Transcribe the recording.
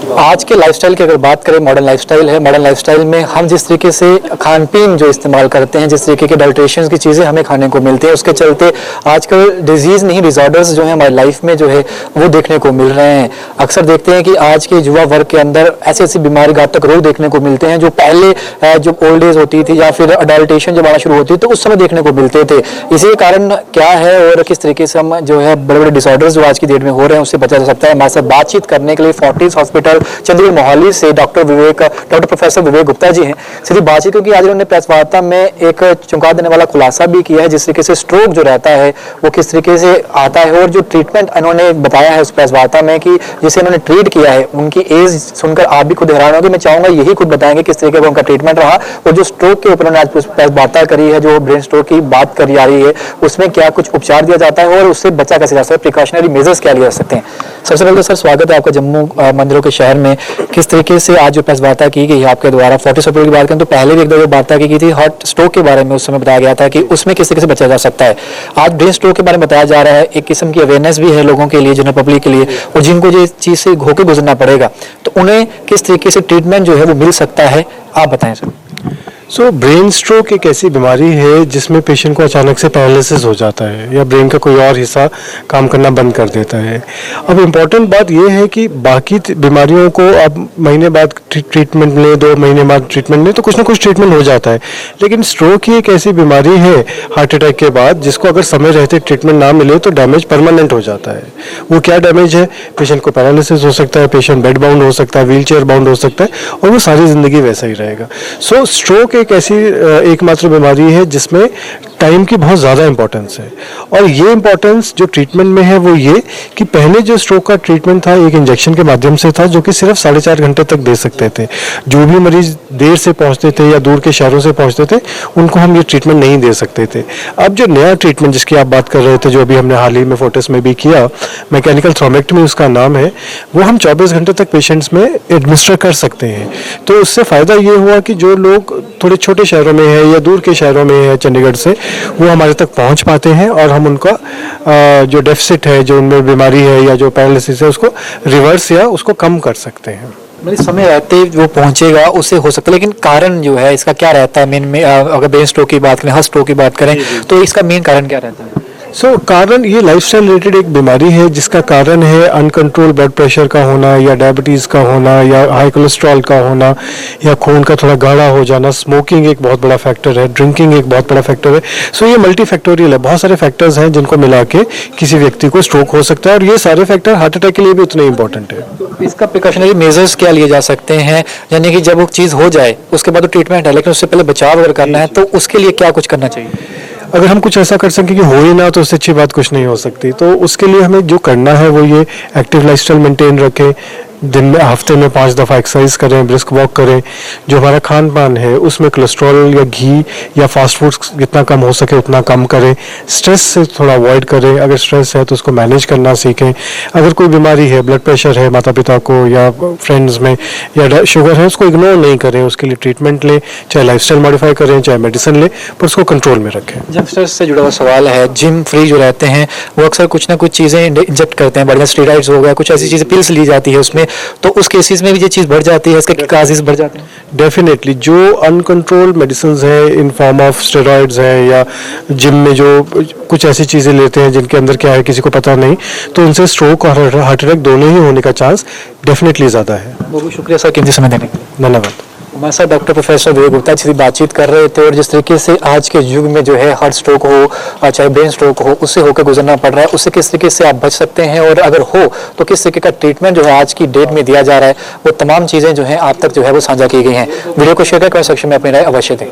आज के लाइफस्टाइल की अगर बात करें, मॉडर्न लाइफस्टाइल है। मॉडर्न लाइफस्टाइल में हम जिस तरीके से खान पीन जो इस्तेमाल करते हैं, जिस तरीके के अडल्ट्रेशन की चीज़ें हमें खाने को मिलती हैं, उसके चलते आजकल डिजीज़ नहीं, डिसऑर्डर्स जो है हमारी लाइफ में जो है वो देखने को मिल रहे हैं। अक्सर देखते हैं कि आज के युवा वर्ग के अंदर ऐसी ऐसी बीमारी, घातक रोग देखने को मिलते हैं जो पहले जो ओल्ड एज होती थी या फिर अडल्टेशन जब आना शुरू होती तो उस समय देखने को मिलते थे। इसी कारण क्या है और किस तरीके से हम जो है बड़े बड़े डिसऑर्डर्स जो आज की डेट में हो रहे हैं उससे बचा जा सकता है, हमारे साथ बातचीत करने के लिए फोर्टिस हॉस्पिटल चंडीगढ़ मोहाली से डॉक्टर प्रोफेसर विवेक गुप्ता जी हैं। सीधी बातचीत, क्योंकि आज उन्होंने प्रेस वार्ता में एक चौंका देने वाला खुलासा भी किया है जिस तरीके से स्ट्रोक जो रहता है वो किस तरीके से आता है और जो ट्रीटमेंट इन्होंने बताया है उस प्रेस वार्ता में कि जिसे इन्होंने ट्रीट किया है, उनकी एज सुनकर आप भी खुद हैरान होंगे। मैं चाहूंगा यही खुद बताएंगे किस तरीके का उनका ट्रीटमेंट रहा और जो स्ट्रोक के ऊपर उन्होंने आज प्रेस वार्ता करी है, जो ब्रेन स्ट्रोक की बात करी जा रही है, उसमें क्या कुछ उपचार दिया जाता है और उससे बचा कैसे जा सकता है, प्रिकॉशनरी मेजर्स क्या लिए जा सकते हैं। सबसे पहले तो सर स्वागत है आपका जम्मू मंदिरों के शहर में। किस तरीके से आज जो प्रेस वार्ता की गई है आपके द्वारा, फोर्टिस हॉस्पिटल की बात करें तो पहले भी एक दो वार्ता की गई थी हार्ट स्ट्रोक के बारे में, उस समय बताया गया था कि उसमें किस तरीके से बचा जा सकता है। आज ब्रेन स्ट्रोक के बारे में बताया जा रहा है, एक किस्म की अवेयरनेस भी है लोगों के लिए, जनरल पब्लिक के लिए, और जिनको ये चीज़ से होकर गुजरना पड़ेगा तो उन्हें किस तरीके से ट्रीटमेंट जो है वो मिल सकता है, आप बताएं सर। ब्रेन स्ट्रोक एक ऐसी बीमारी है जिसमें पेशेंट को अचानक से पैरालिसिस हो जाता है या ब्रेन का कोई और हिस्सा काम करना बंद कर देता है। अब इम्पॉर्टेंट बात यह है कि बाकी बीमारियों को अब महीने बाद ट्रीटमेंट लें, 2 महीने बाद ट्रीटमेंट लें तो कुछ ना कुछ ट्रीटमेंट हो जाता है, लेकिन स्ट्रोक ही एक ऐसी बीमारी है हार्ट अटैक के बाद जिसको अगर समय रहते ट्रीटमेंट ना मिले तो डैमेज परमानेंट हो जाता है। वो क्या डैमेज है? पेशेंट को पैरालिसिस हो सकता है, पेशेंट बेड बाउंड हो सकता है, व्हील चेयर बाउंड हो सकता है और वो सारी जिंदगी वैसा ही रहेगा। स्ट्रोक एक ऐसी एकमात्र बीमारी है जिसमें टाइम की बहुत ज़्यादा इंपॉर्टेंस है, और ये इंपॉर्टेंस जो ट्रीटमेंट में है वो ये कि पहले जो स्ट्रोक का ट्रीटमेंट था एक इंजेक्शन के माध्यम से था जो कि सिर्फ 4.5 घंटे तक दे सकते थे। जो भी मरीज देर से पहुंचते थे या दूर के शहरों से पहुंचते थे उनको हम ये ट्रीटमेंट नहीं दे सकते थे। अब जो नया ट्रीटमेंट जिसकी आप बात कर रहे थे, जो अभी हमने हाल ही में फोर्टिस में भी किया, मैकेनिकल थ्रोम्बेक्टमी उसका नाम है, वो हम 24 घंटे तक पेशेंट्स में एडमिनिस्टर कर सकते हैं। तो उससे फ़ायदा ये हुआ कि जो लोग थोड़े छोटे शहरों में है या दूर के शहरों में है चंडीगढ़ से, वो हमारे तक पहुंच पाते हैं और हम उनका जो डेफिसिट है, जो उनमें बीमारी है या जो पैरालिसिस है, उसको रिवर्स या उसको कम कर सकते हैं। मतलब समय रहते वो पहुंचेगा उससे हो सकता है, लेकिन कारण जो है इसका क्या रहता है मेन में? अगर ब्रेन स्ट्रोक की बात करें, हार्ट स्ट्रोक की बात करें तो इसका मेन कारण क्या रहता है? कारण ये लाइफस्टाइल रिलेटेड एक बीमारी है जिसका कारण है अनकंट्रोल ब्लड प्रेशर का होना या डायबिटीज़ का होना या हाई कोलेस्ट्रॉल का होना या खून का थोड़ा गाढ़ा हो जाना। स्मोकिंग एक बहुत बड़ा फैक्टर है, ड्रिंकिंग एक बहुत बड़ा फैक्टर है। ये मल्टी फैक्टोरियल है, बहुत सारे फैक्टर्स हैं जिनको मिला के किसी व्यक्ति को स्ट्रोक हो सकता है, और ये सारे फैक्टर हार्ट अटैक के लिए भी उतने इंपॉर्टेंट है। इसका प्रिकॉशनरी मेजर्स क्या लिए जा सकते हैं, यानी कि जब वो चीज़ हो जाए उसके बाद तो ट्रीटमेंट है, लेकिन उससे पहले बचाव अगर करना है तो उसके लिए क्या कुछ करना चाहिए? अगर हम कुछ ऐसा कर सकें कि हो ही ना तो उससे अच्छी बात कुछ नहीं हो सकती। तो उसके लिए हमें जो करना है वो ये एक्टिव लाइफस्टाइल मेंटेन रखें, दिन में हफ्ते में 5 दफ़ा एक्सरसाइज करें, ब्रिस्क वॉक करें, जो हमारा खान पान है उसमें कोलेस्ट्रॉल या घी या फास्ट फूड जितना कम हो सके उतना कम करें, स्ट्रेस से थोड़ा अवॉइड करें, अगर स्ट्रेस है तो उसको मैनेज करना सीखें। अगर कोई बीमारी है, ब्लड प्रेशर है माता पिता को या फ्रेंड्स में या शुगर है, उसको इग्नोर नहीं करें, उसके लिए ट्रीटमेंट लें, चाहे लाइफस्टाइल मॉडिफाई करें चाहे मेडिसिन लें, पर उसको कंट्रोल में रखें। जब स्ट्रेस से जुड़ा हुआ सवाल है, जिम फ्री जो रहते हैं वो अक्सर कुछ ना कुछ चीज़ें इंजेक्ट करते हैं, बढ़िया स्टेरॉइड्स हो गया, कुछ ऐसी चीज़ें पिल्स ली जाती है उसमें, तो उस केसेस में भी ये चीज़ बढ़ जाती है, इसके काजेस बढ़ जाते हैं। डेफिनेटली जो अनकंट्रोल्ड मेडिसिन है इन फॉर्म ऑफ स्टेरॉइड्स है या जिम में जो कुछ ऐसी चीज़ें लेते हैं जिनके अंदर क्या है किसी को पता नहीं, तो उनसे स्ट्रोक और हार्ट अटैक दोनों ही होने का चांस डेफिनेटली ज़्यादा है। बहुत बहुत शुक्रिया सर कीमती समय देने के लिए। धन्यवाद। हमारे साथ डॉक्टर प्रोफेसर विवेक गुप्ता जी बातचीत कर रहे थे, और जिस तरीके से आज के युग में जो है हार्ट स्ट्रोक हो चाहे ब्रेन स्ट्रोक हो उससे होकर गुजरना पड़ रहा है, उससे किस तरीके से आप बच सकते हैं, और अगर हो तो किस तरीके का ट्रीटमेंट जो है आज की डेट में दिया जा रहा है, वो तमाम चीज़ें जो है आप तक जो है वो साझा की गई हैं। वीडियो को शेयर कर कमेंट सेक्शन में अपनी राय अवश्य दें।